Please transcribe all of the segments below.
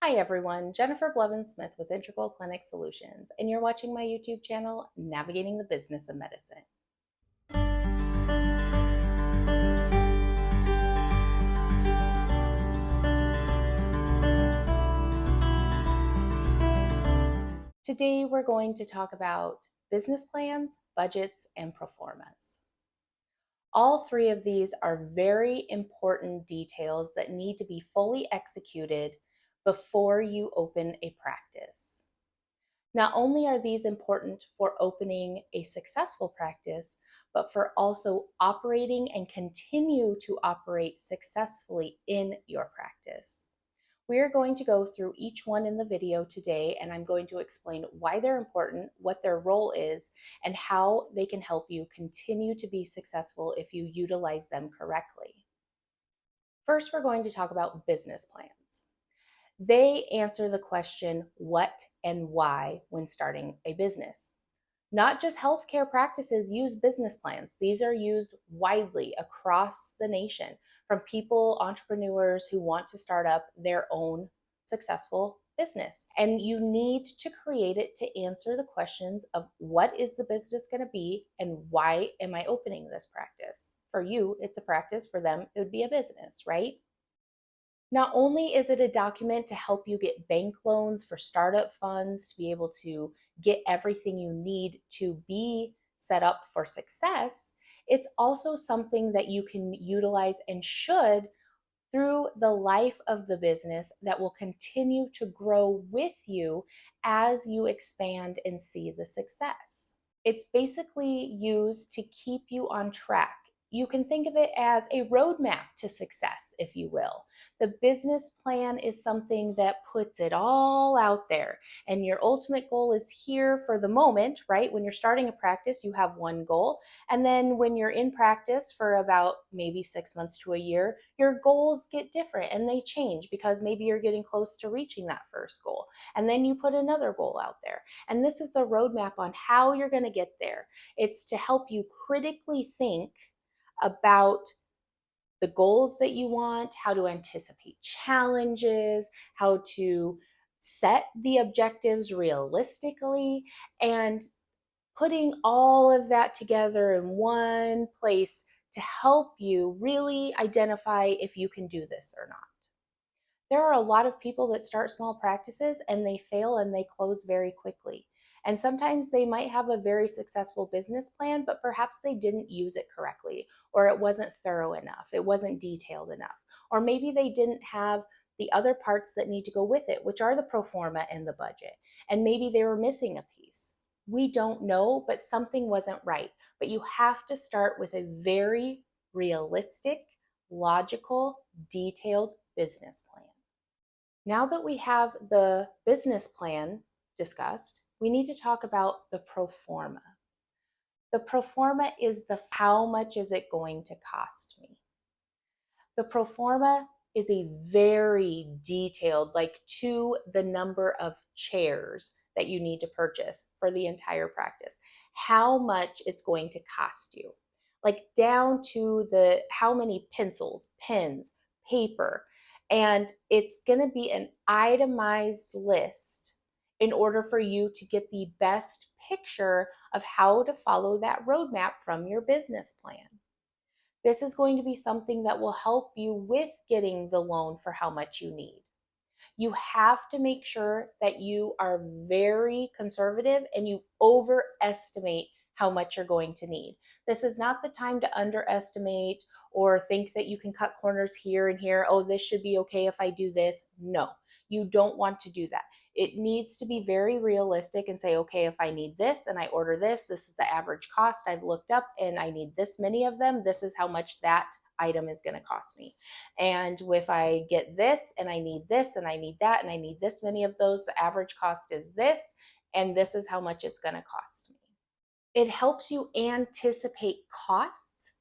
Hi everyone, Jennifer Blevins-Smith with Integral Clinic Solutions, and you're watching my YouTube channel, Navigating the Business of Medicine. Today we're going to talk about business plans, budgets, and proformas. All three of these are very important details that need to be fully executed before you open a practice. Not only are these important for opening a successful practice, but for also operating and continue to operate successfully in your practice. We're going to go through each one in the video today, and I'm going to explain why they're important, what their role is, and how they can help you continue to be successful if you utilize them correctly. First, we're going to talk about business plans. They answer the question what and why when starting a business. Not just healthcare practices use business plans. These are used widely across the nation from people, entrepreneurs who want to start up their own successful business. And you need to create it to answer the questions of what is the business going to be and why am I opening this practice? For you, it's a practice. For them, it would be a business, right? Not only is it a document to help you get bank loans for startup funds to be able to get everything you need to be set up for success, it's also something that you can utilize and should through the life of the business that will continue to grow with you as you expand and see the success. It's basically used to keep you on track. You can think of it as a roadmap to success, if you will. The business plan is something that puts it all out there, and your ultimate goal is here for the moment, right? When you're starting a practice, you have one goal. And then when you're in practice for about maybe 6 months to a year, your goals get different and they change because maybe you're getting close to reaching that first goal. And then you put another goal out there. And this is the roadmap on how you're going to get there. It's to help you critically think about the goals that you want, how to anticipate challenges, how to set the objectives realistically, and putting all of that together in one place to help you really identify if you can do this or not. There are a lot of people that start small practices and they fail and they close very quickly. And sometimes they might have a very successful business plan, but perhaps they didn't use it correctly, or it wasn't thorough enough, it wasn't detailed enough, or maybe they didn't have the other parts that need to go with it, which are the pro forma and the budget. And maybe they were missing a piece. We don't know, but something wasn't right. But you have to start with a very realistic, logical, detailed business plan. Now that we have the business plan discussed, we need to talk about the pro forma. The pro forma is the how much is it going to cost me? The pro forma is a very detailed, like to the number of chairs that you need to purchase for the entire practice, how much it's going to cost you, like down to the how many pencils, pens, paper. And it's going to be an itemized list in order for you to get the best picture of how to follow that roadmap from your business plan. This is going to be something that will help you with getting the loan for how much you need. You have to make sure that you are very conservative and you overestimate how much you're going to need. This is not the time to underestimate or think that you can cut corners here and here. Oh, this should be okay if I do this. No, you don't want to do that. It needs to be very realistic and say, okay, if I need this and I order this, this is the average cost I've looked up and I need this many of them. This is how much that item is going to cost me. And if I get this and I need this and I need that and I need this many of those, the average cost is this, and this is how much it's going to cost me. It helps you anticipate costs,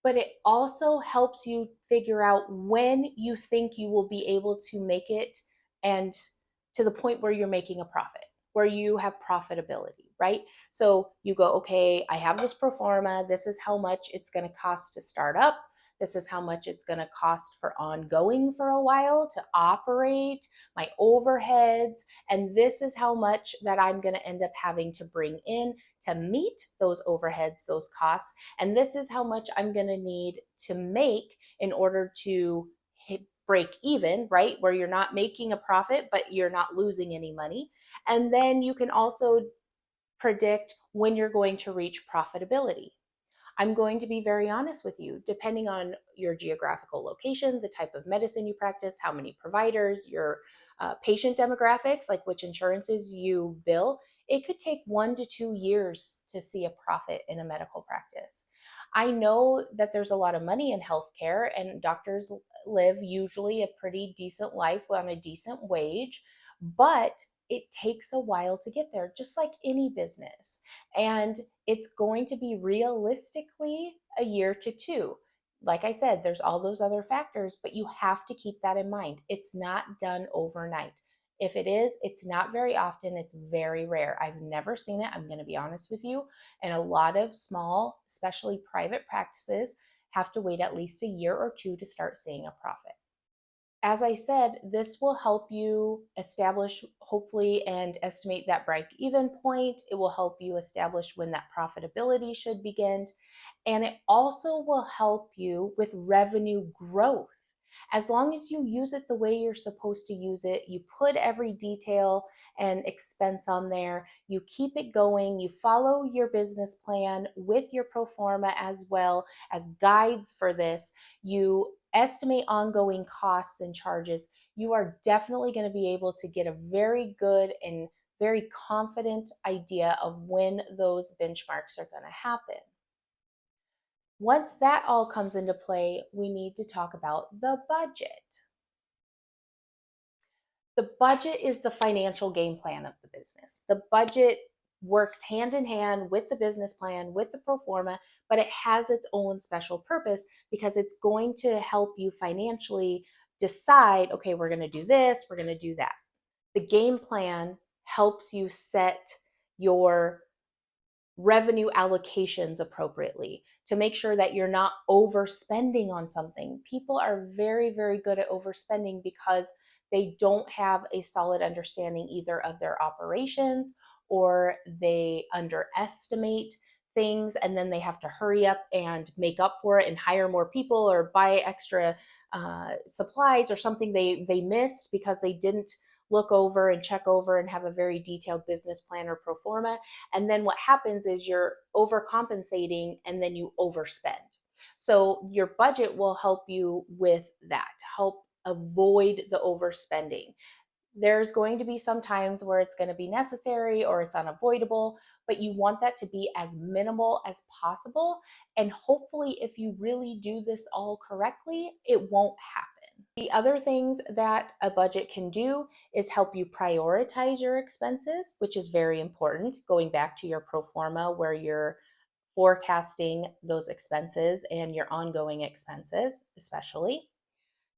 but it also helps you figure out when you think you will be able to make it and to the point where you're making a profit, where you have profitability, right? So you go, okay, I have this pro forma. This is how much it's going to cost to start up. This is how much it's going to cost for ongoing for a while to operate, my overheads, and this is how much that I'm going to end up having to bring in to meet those overheads, those costs, and this is how much I'm going to need to make in order to break even, right? Where you're not making a profit, but you're not losing any money. And then you can also predict when you're going to reach profitability. I'm going to be very honest with you, depending on your geographical location, the type of medicine you practice, how many providers, your patient demographics, like which insurances you bill, it could take 1 to 2 years to see a profit in a medical practice. I know that there's a lot of money in healthcare, and doctors live usually a pretty decent life on a decent wage, but it takes a while to get there, just like any business. And it's going to be realistically a year to two. Like I said, there's all those other factors, but you have to keep that in mind. It's not done overnight. If it is, it's not very often, it's very rare. I've never seen it, I'm going to be honest with you. And a lot of small, especially private practices, have to wait at least a year or two to start seeing a profit. As I said, this will help you establish, hopefully, and estimate that break even point. It will help you establish when that profitability should begin. And it also will help you with revenue growth. As long as you use it the way you're supposed to use it, you put every detail and expense on there, you keep it going, you follow your business plan with your pro forma as well as guides for this, you estimate ongoing costs and charges, you are definitely going to be able to get a very good and very confident idea of when those benchmarks are going to happen. Once that all comes into play, we need to talk about the budget. The budget is the financial game plan of the business. The budget works hand in hand with the business plan, with the pro forma, but it has its own special purpose because it's going to help you financially decide, okay, we're going to do this, we're going to do that. The game plan helps you set your revenue allocations appropriately to make sure that you're not overspending on something. People are very, very good at overspending because they don't have a solid understanding either of their operations, or they underestimate things and then they have to hurry up and make up for it and hire more people or buy extra supplies or something they missed because they didn't look over and check over and have a very detailed business plan or pro forma. And then what happens is you're overcompensating and then you overspend. So your budget will help you with that, help avoid the overspending. There's going to be some times where it's going to be necessary or it's unavoidable, but you want that to be as minimal as possible. And hopefully, if you really do this all correctly, it won't happen. The other things that a budget can do is help you prioritize your expenses, which is very important. Going back to your pro forma, where you're forecasting those expenses and your ongoing expenses, especially.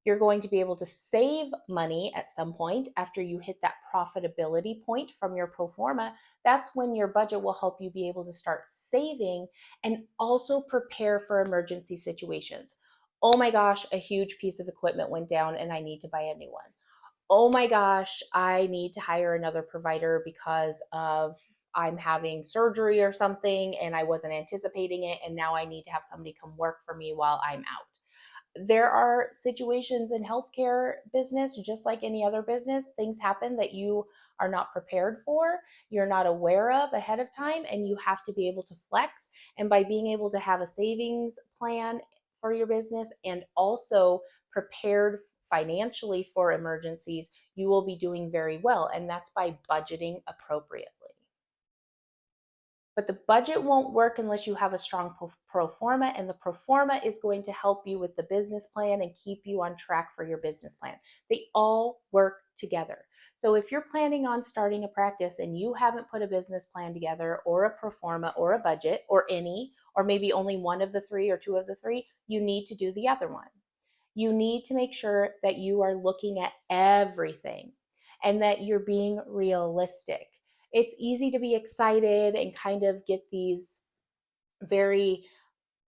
You're going to be able to save money at some point after you hit that profitability point from your pro forma. That's when your budget will help you be able to start saving and also prepare for emergency situations. Oh my gosh, a huge piece of equipment went down and I need to buy a new one. Oh my gosh, I need to hire another provider because of I'm having surgery or something and I wasn't anticipating it, and now I need to have somebody come work for me while I'm out. There are situations in healthcare business, just like any other business, things happen that you are not prepared for, you're not aware of ahead of time, and you have to be able to flex. And by being able to have a savings plan for your business and also prepared financially for emergencies, you will be doing very well. And that's by budgeting appropriately. But the budget won't work unless you have a strong pro forma, and the pro forma is going to help you with the business plan and keep you on track for your business plan. They all work together. So if you're planning on starting a practice and you haven't put a business plan together or a pro forma or a budget or any, or maybe only one of the three or two of the three, you need to do the other one. You need to make sure that you are looking at everything and that you're being realistic. It's easy to be excited and kind of get these very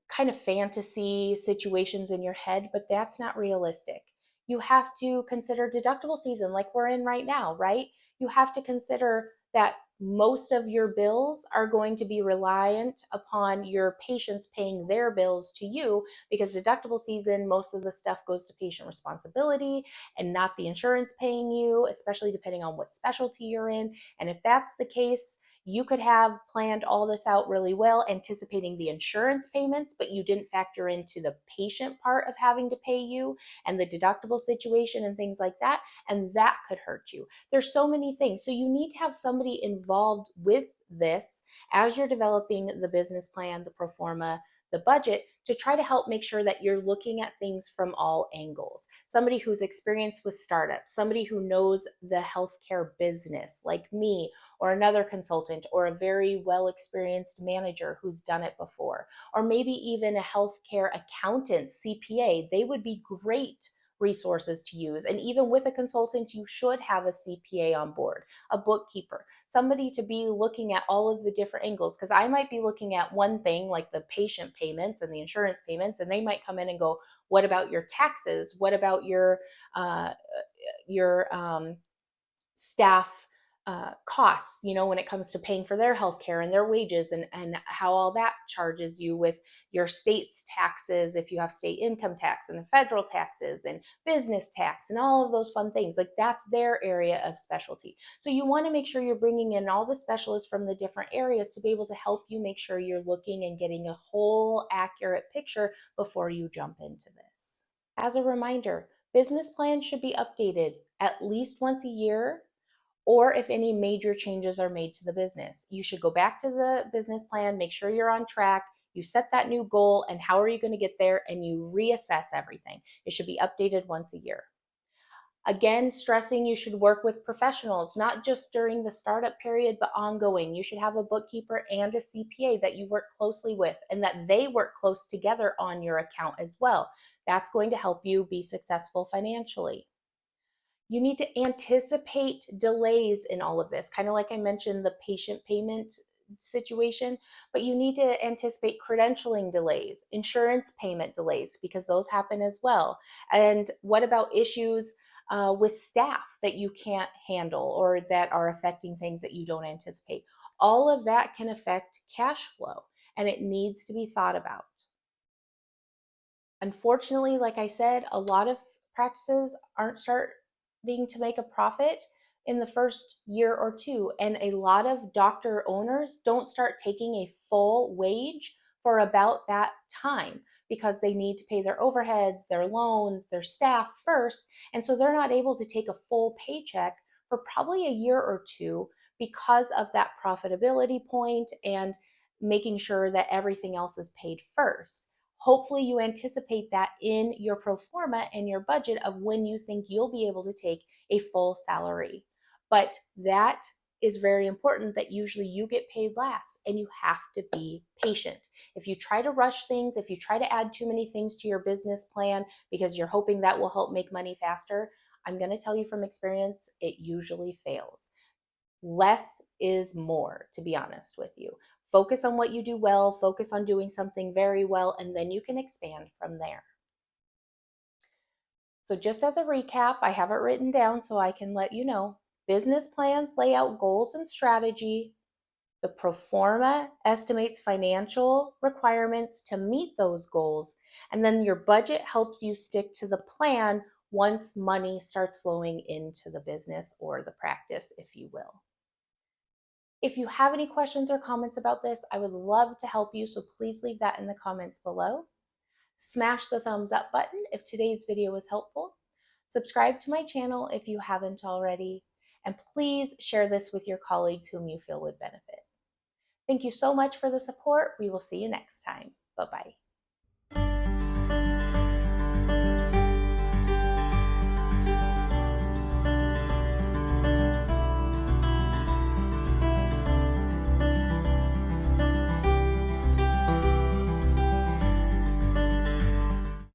kind of fantasy situations in your head, but that's not realistic. You have to consider deductible season like we're in right now, right? You have to consider that most of your bills are going to be reliant upon your patients paying their bills to you, because deductible season, most of the stuff goes to patient responsibility and not the insurance paying you, especially depending on what specialty you're in. And if that's the case, you could have planned all this out really well, anticipating the insurance payments, but you didn't factor into the patient part of having to pay you and the deductible situation and things like that. And that could hurt you. There's so many things. So you need to have somebody involved with this as you're developing the business plan, the pro forma, the budget, to try to help make sure that you're looking at things from all angles. Somebody who's experienced with startups, somebody who knows the healthcare business like me, or another consultant, or a very well experienced manager who's done it before, or maybe even a healthcare accountant, CPA. They would be great resources to use. And even with a consultant, you should have a CPA on board, a bookkeeper, somebody to be looking at all of the different angles. Because I might be looking at one thing like the patient payments and the insurance payments, and they might come in and go, what about your taxes? What about uh, your staff costs, when it comes to paying for their healthcare and their wages, and how all that charges you with your state's taxes, if you have state income tax, and the federal taxes and business tax and all of those fun things. Like, that's their area of specialty. So you want to make sure you're bringing in all the specialists from the different areas to be able to help you make sure you're looking and getting a whole accurate picture before you jump into this. As a reminder, business plans should be updated at least once a year, or if any major changes are made to the business. You should go back to the business plan, make sure you're on track, you set that new goal, and how are you going to get there, and you reassess everything. It should be updated once a year. Again, stressing you should work with professionals, not just during the startup period, but ongoing. You should have a bookkeeper and a CPA that you work closely with, and that they work close together on your account as well. That's going to help you be successful financially. You need to anticipate delays in all of this, kind of like I mentioned the patient payment situation, but you need to anticipate credentialing delays, insurance payment delays, because those happen as well. And what about issues with staff that you can't handle or that are affecting things that you don't anticipate? All of that can affect cash flow, and it needs to be thought about. Unfortunately, like I said, a lot of practices aren't starting to make a profit in the first year or two. And a lot of doctor owners don't start taking a full wage for about that time, because they need to pay their overheads, their loans, their staff first. And so they're not able to take a full paycheck for probably a year or two, because of that profitability point and making sure that everything else is paid first. Hopefully you anticipate that in your pro forma and your budget of when you think you'll be able to take a full salary. But that is very important, that usually you get paid last, and you have to be patient. If you try to rush things, if you try to add too many things to your business plan because you're hoping that will help make money faster, I'm going to tell you from experience, it usually fails. Less is more, to be honest with you. Focus on what you do well, focus on doing something very well, and then you can expand from there. So just as a recap, I have it written down so I can let you know. Business plans lay out goals and strategy. The pro forma estimates financial requirements to meet those goals. And then your budget helps you stick to the plan once money starts flowing into the business or the practice, if you will. If you have any questions or comments about this, I would love to help you, so please leave that in the comments below. Smash the thumbs up button if today's video was helpful. Subscribe to my channel if you haven't already, and please share this with your colleagues whom you feel would benefit. Thank you so much for the support. We will see you next time. Bye-bye.